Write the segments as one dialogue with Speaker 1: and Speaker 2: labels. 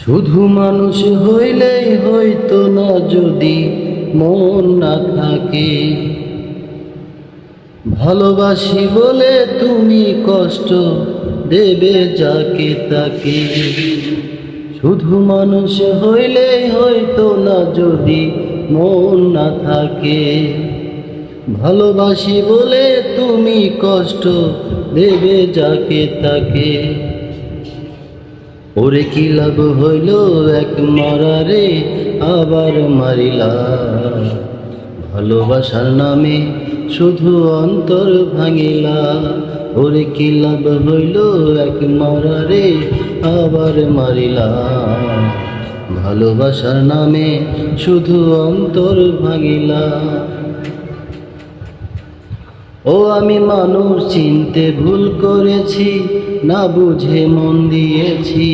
Speaker 1: শুধু মানুষ হইলেই হইতো না যদি মন না থাকে। ভালোবাসি বলে তুমি কষ্ট দেবে যাকে তাকে। শুধু মানুষ হইলেই হইতো না যদি মন না থাকে। ভালোবাসি বলে তুমি কষ্ট দেবে যাকে তাকে। ওরে কি লাভ হইল এক মরারে আবার মারিলা। ভালোবাসার নামে শুধু অন্তর ভাঙিলা। ওরে কি লাভ হইল এক মরারে আবার মারিলা। ভালোবাসার নামে শুধু অন্তর ভাঙিলা। ও আমি মানুষ চিনতে ভুল করেছি, না বুঝে মন দিয়েছি।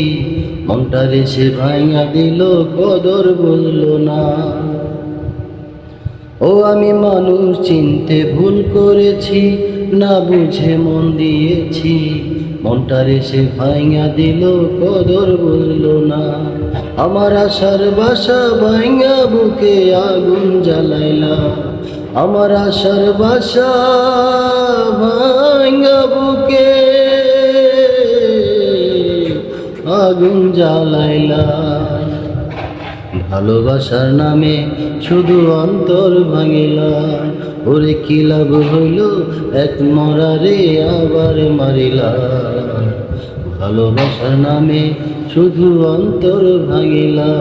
Speaker 1: মনটারে সে ভাঙা দিল, কদর বলল না। ও আমি মানুষ চিনতে ভুল করেছি, না বুঝে মন দিয়েছি। মনটারে সে ভাঙা দিল, কদর বলল না। আমার আশার বাসা ভাঙা বুকে আগুন জ্বালাইলা। আমার আশার বাসা ভাঙা বুকে আগুন জ্বালাইলা। ভালোবাসার নামে শুধু অন্তর ভাঙিলা। ওরে কি লাভ হইল এক মরারে আবার মারিলা। ভালোবাসার নামে শুধু অন্তর ভাঙিলা।